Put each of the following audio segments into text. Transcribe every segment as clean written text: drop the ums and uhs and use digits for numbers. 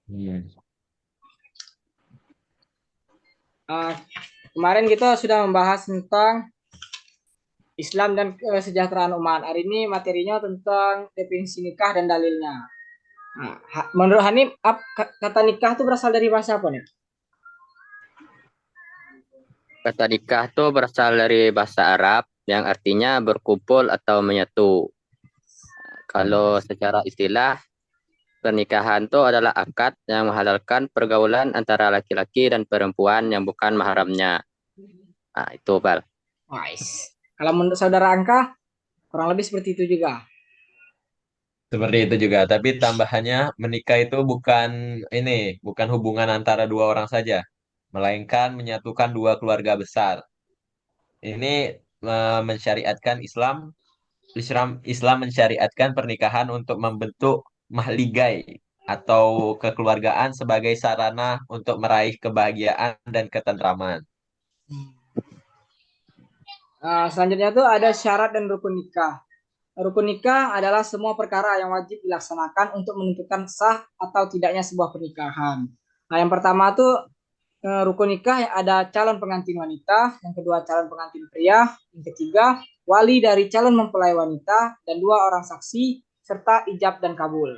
Hmm. Eh, Kemarin kita sudah membahas tentang Islam dan kesejahteraan umat. Hari ini materinya tentang definisi nikah dan dalilnya. Nah, menurut Hanif, kata nikah itu berasal dari bahasa apa nih? Kata nikah itu berasal dari bahasa Arab yang artinya berkumpul atau menyatu. Kalau secara istilah, pernikahan itu adalah akad yang menghalalkan pergaulan antara laki-laki dan perempuan yang bukan mahramnya. Nah, itu, Bal. Wise. Kalau menurut saudara Angka, kurang lebih seperti itu juga. Seperti itu juga, tapi tambahannya menikah itu bukan ini, bukan hubungan antara dua orang saja, melainkan menyatukan dua keluarga besar. Ini mensyariatkan Islam mensyariatkan pernikahan untuk membentuk mahligai atau kekeluargaan sebagai sarana untuk meraih kebahagiaan dan ketentraman. Selanjutnya tuh ada syarat dan rukun nikah. Rukun nikah adalah semua perkara yang wajib dilaksanakan untuk menentukan sah atau tidaknya sebuah pernikahan. Nah, yang pertama tuh rukun nikah yang ada calon pengantin wanita, yang kedua calon pengantin pria, yang ketiga wali dari calon mempelai wanita dan dua orang saksi serta ijab dan kabul.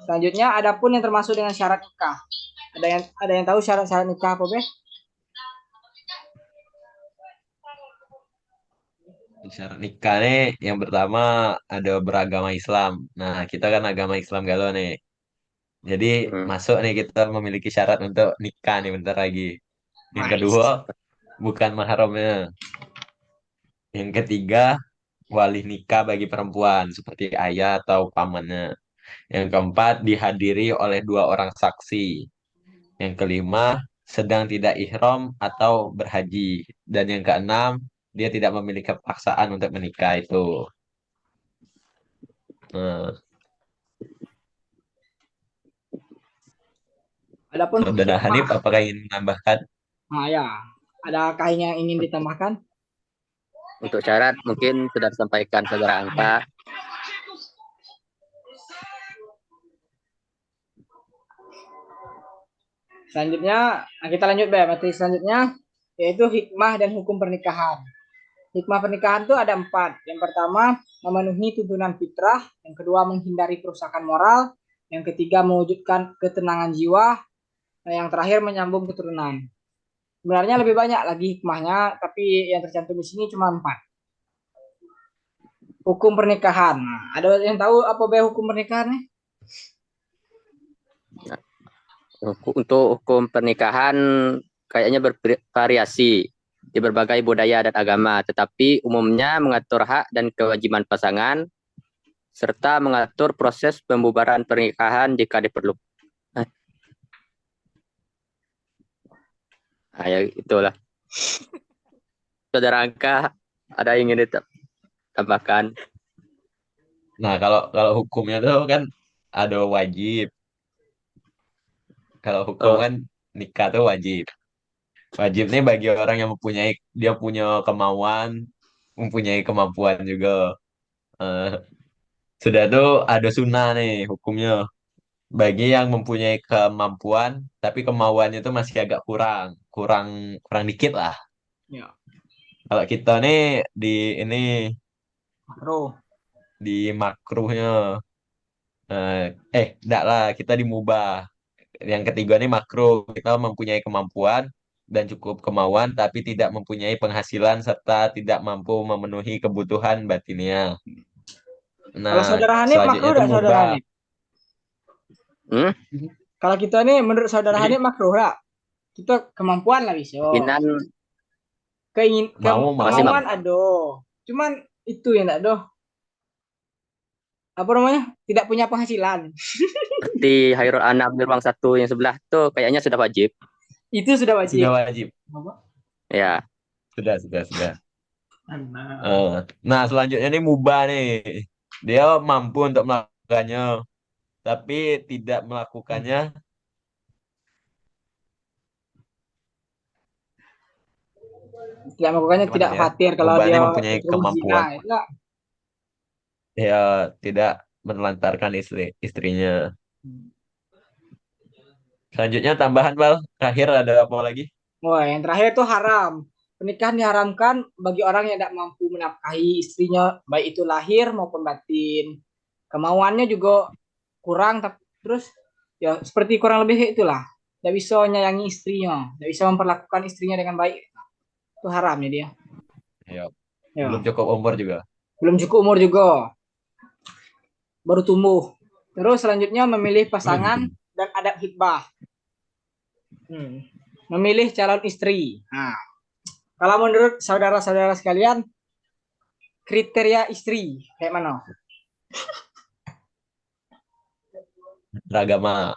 Selanjutnya ada pun yang termasuk dengan syarat nikah. Ada yang tahu syarat-syarat nikah apa, Beh? Syarat nikah nih yang pertama ada beragama Islam. Nah, kita kan agama Islam galau nih. Jadi Hmm. masuk nih kita memiliki syarat untuk nikah nih bentar lagi. Yang kedua, Nice. bukan mahramnya. Yang ketiga, wali nikah bagi perempuan seperti ayah atau pamannya. Yang keempat, dihadiri oleh dua orang saksi. Yang kelima, sedang tidak ihram atau berhaji. Dan yang keenam, dia tidak memiliki paksaan untuk menikah itu. Nah, Adapun Saudara Hanif, hikmah. apakah ingin menambahkan? Nah, ya. Adakah yang ingin ditambahkan? Untuk syarat mungkin sudah disampaikan saudara Angka. Selanjutnya, nah kita lanjut Beh. Materi selanjutnya yaitu hikmah dan hukum pernikahan. Hikmah pernikahan itu ada empat. Yang pertama, memenuhi tuntunan fitrah. Yang kedua, menghindari kerusakan moral. Yang ketiga, mewujudkan ketenangan jiwa. Dan yang terakhir, menyambung keturunan. Sebenarnya lebih banyak lagi hikmahnya, tapi yang tercantum di sini cuma empat. Hukum pernikahan. Nah, ada yang tahu apa Beh hukum pernikahan nih? Untuk hukum pernikahan kayaknya bervariasi di berbagai budaya dan agama, tetapi umumnya mengatur hak dan kewajiban pasangan serta mengatur proses pembubaran pernikahan jika diperlukan. Nah, ya itulah. Saudara Angka, ada yang ingin ditambahkan? Nah, kalau kalau hukumnya tuh kan ada wajib. Kalau hukum Oh, kan nikah tuh wajib. Wajib nih bagi orang yang dia punya kemauan, mempunyai kemampuan juga. Eh, Sudah tuh ada sunnah nih hukumnya. Bagi yang mempunyai kemampuan, tapi kemauannya tuh masih agak kurang, kurang, kurang dikit lah. Ya, Kalau kita nih di ini makro. di makruhnya, eh, enggak lah, kita di mubah. Yang ketiga nih makruh, kita mempunyai kemampuan dan cukup kemauan, tapi tidak mempunyai penghasilan serta tidak mampu memenuhi kebutuhan batinnya. Kalau Nah, saudara Hanif makro selanjutnya tuh enggak saudara mubah. Hanif? hmm? Kalau kita nih menurut saudara Jadi Hanif makro enggak? Kita kemampuan lah bisa. Kinan masih Kemauan aduh. Cuman itu yang enggak doh. Apa namanya? Tidak punya penghasilan. seperti Hairul Anam di ruang satu yang sebelah tuh kayaknya sudah wajib. Itu sudah sudah wajib. wajib, Ya, sudah. Eh, Nah, selanjutnya nih mubah nih. Dia mampu untuk melakukannya, tapi tidak melakukannya. Tidak melakukannya Gimana tidak ya? khawatir kalau Mubah dia ini mempunyai terjerumus zina. kemampuan. Enggak. Ya, tidak menelantarkan istrinya. Selanjutnya tambahan, Bal. Terakhir ada apa lagi? Wah, yang terakhir itu haram. Pernikahan diharamkan bagi orang yang tidak mampu menafkahi istrinya, baik itu lahir maupun batin. Kemauannya juga kurang, tapi terus ya seperti kurang lebih itulah. Tidak bisa menyayangi istrinya, tidak bisa memperlakukan istrinya dengan baik. Itu haram ya dia. Ya, belum Ya, cukup umur juga. belum cukup umur juga, baru tumbuh. Terus selanjutnya memilih pasangan Belum. dan adab hitbah. Memilih calon istri. Nah, kalau menurut saudara-saudara sekalian, kriteria istri kayak mana? Beragama.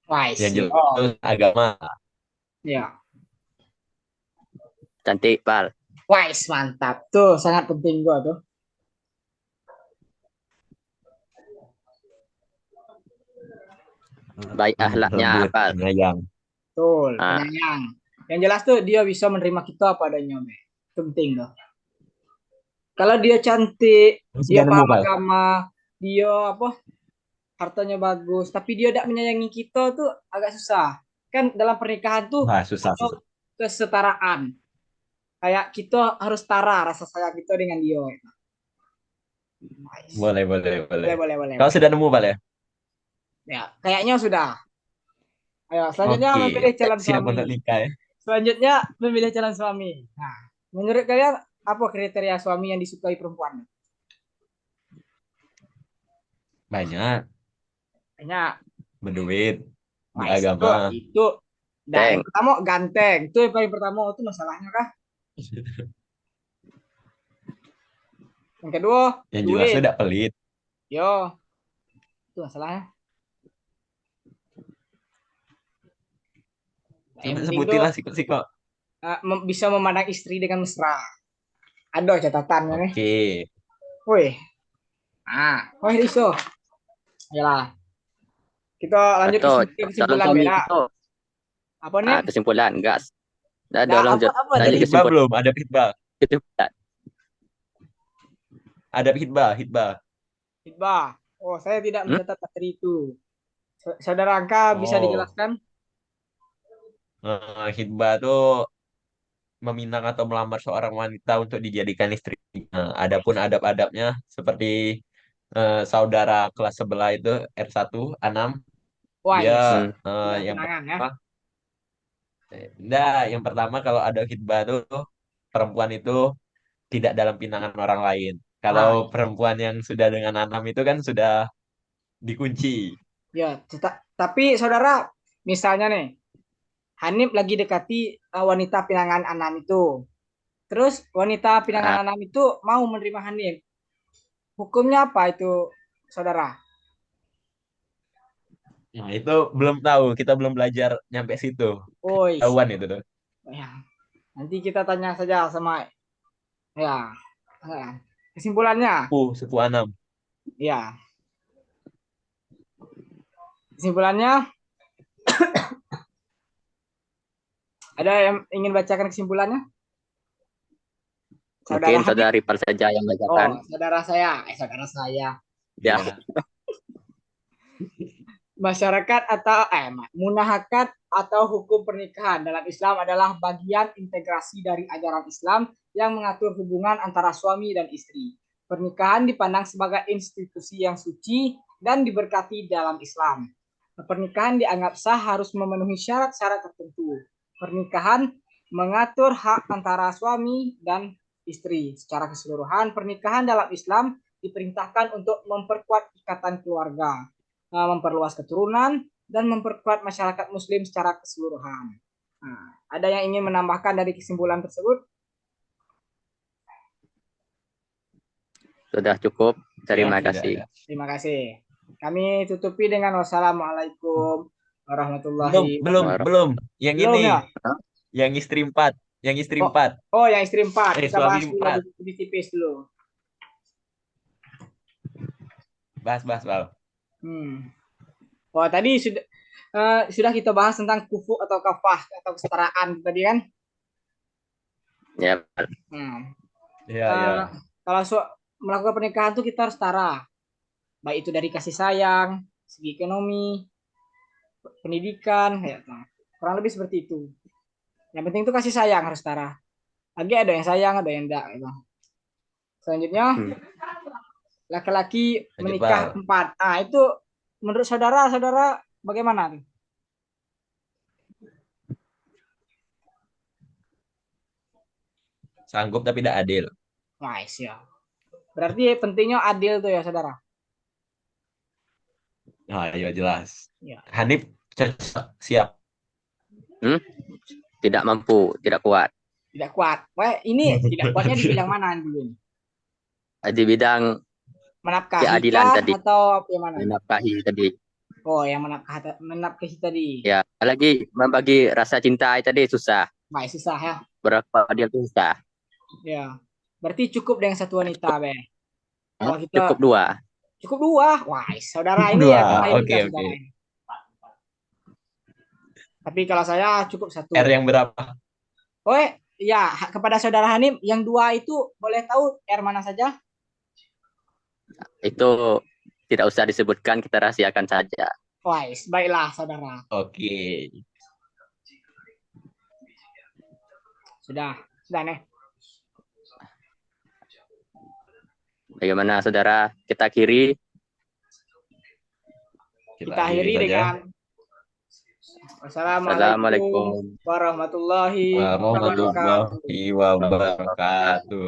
Yang Wise. jelas Oh, itu agama. ya. Cantik, Pal. Wise, mantap. Tuh, sangat penting gua tuh. Baik akhlaknya, Lembut, Pal. penyayang. Betul, Ah, penyayang. Yang jelas tuh dia bisa menerima kita apa adanya, Be. Itu penting tuh. Kalau dia cantik, dia Sudah nemu, paham Bal? agama, dia apa? Hartanya bagus, tapi dia tidak menyayangi kita tuh agak susah. Kan dalam pernikahan tuh Wah, susah, ada susah. kesetaraan. Kayak kita harus setara rasa sayang kita dengan dia. Nice. Boleh, boleh, boleh. Boleh, boleh, boleh, Kau boleh. sudah nemu, Bal ya? Ya, kayaknya sudah. Ayo, selanjutnya Oke, memilih calon siap suami. untuk nikah ya. Selanjutnya memilih calon suami. Nah, menurut kalian apa kriteria suami yang disukai perempuan? Banyak, Banyak. berduit, Nice. beragama. Itu. Nah, yang Teng. pertama ganteng. Itu yang paling pertama itu masalahnya kah? Yang kedua, Yang jelas duit. tidak pelit. Yo, itu masalahnya. Nah, yang Coba penting tuh sebutilah siko-siko. bisa memandang istri dengan mesra. Ada catatannya nih. Oke. Woi. Woi Riso. Yalah. Kita lanjut Atau ke calon kesimpulan suami beda. itu, Apa nih? kesimpulan, gas. Dah, Nah, lanjut. apa Ada tadi? Lanjut hitbah kesimpulan. belum? Ada hitbah. Kesimpulan. Ada hitbah, hitbah. Hitbah. Oh, saya tidak Hmm? mencatat materi itu. Saudara Angka bisa Oh, dijelaskan? hitbah tuh meminang atau melamar seorang wanita untuk dijadikan istrinya. Adapun adab-adabnya seperti saudara kelas sebelah itu R1 A6, dia Wise. Hmm. Tidak yang tunangan ya. pertama, enggak, yang pertama kalau ada hitbah tuh perempuan itu tidak dalam pinangan orang lain. Kalau Ah, perempuan yang sudah dengan A6 itu kan sudah dikunci. ya. Tapi saudara, misalnya nih, Hanif lagi dekati wanita pinangan Anam itu. Terus wanita pinangan Ah, Anam itu mau menerima Hanif. Hukumnya apa itu, saudara? Nah, itu belum tahu, kita belum belajar nyampe situ. Oh, Ketahuan itu tuh. ya. Nanti kita tanya saja sama ya. Ya. Kesimpulannya, Sepuh A6. ya. Kesimpulannya, ada yang ingin bacakan kesimpulannya? mungkin Saudara Hanif. saudara Ripal saja yang Oh, bacakan. saudara saya. Ya, Ya. Masyarakat atau munahakat atau hukum pernikahan dalam Islam adalah bagian integrasi dari ajaran Islam yang mengatur hubungan antara suami dan istri. Pernikahan dipandang sebagai institusi yang suci dan diberkati dalam Islam. Pernikahan dianggap sah harus memenuhi syarat-syarat tertentu. Pernikahan mengatur hak antara suami dan istri. Secara keseluruhan, pernikahan dalam Islam diperintahkan untuk memperkuat ikatan keluarga, memperluas keturunan, dan memperkuat masyarakat Muslim secara keseluruhan. Nah, ada yang ingin menambahkan dari kesimpulan tersebut? sudah cukup. Ya, Terima tidak kasih. ada. Terima kasih. Kami tutupi dengan wassalamualaikum Belum, warahmatullahi belum, wabarakatuh. belum. Yang Belum ini, ya? Hah? yang istri 4. Yang istri Oh, 4. oh yang istri 4. Kita Suami bahas dulu 4. lebih tipis dulu. Bahas, bahas, Bal. Oh, tadi sudah kita bahas tentang kufu atau kafah atau kesetaraan tadi kan? Ya, Hmm. Iya, iya. Uh, kalau melakukan pernikahan tuh kita harus setara, baik itu dari kasih sayang, segi ekonomi, pendidikan, ya. Nah, kurang lebih seperti itu. Yang penting itu kasih sayang harus setara. Lagi ada yang sayang, ada yang enggak gitu. Selanjutnya Hmm. laki-laki Lanjut, menikah Bal. 4. Nah, itu menurut saudara-saudara bagaimana? Sanggup tapi tidak adil. Nice ya. Berarti pentingnya adil tuh ya, saudara. Nah, iya jelas. Ya. Hanif cocok, siap. Hmm? Tidak mampu, tidak kuat. Tidak kuat. Wah, ini tidak kuatnya di bidang mana dulu ini? Di bidang Menafkahi keadilan kah tadi, atau apa yang mana? menafkahi tadi. Oh, yang menafkahi tadi. Ya, lagi membagi rasa cinta tadi susah. Baik, susah ya. Berapa adil tuh susah. Ya. Berarti cukup dengan satu wanita, Be. Hah? Kalau Cukup kita dua. cukup dua. Wah, saudara ini ya Dua. Oke, mayoritas oke. saudara ini. Tapi kalau saya cukup R satu. yang berapa? Oh, ya, kepada saudara Hanim yang dua itu boleh tahu R mana saja? Itu tidak usah disebutkan, kita rahasiakan saja. Wah, baiklah saudara. Oke. Sudah nih. Bagaimana saudara? Kita akhiri. Kita Kita akhiri akhiri saja. dengan Wassalamualaikum Assalamualaikum. warahmatullahi wabarakatuh. Warahmatullahi wabarakatuh.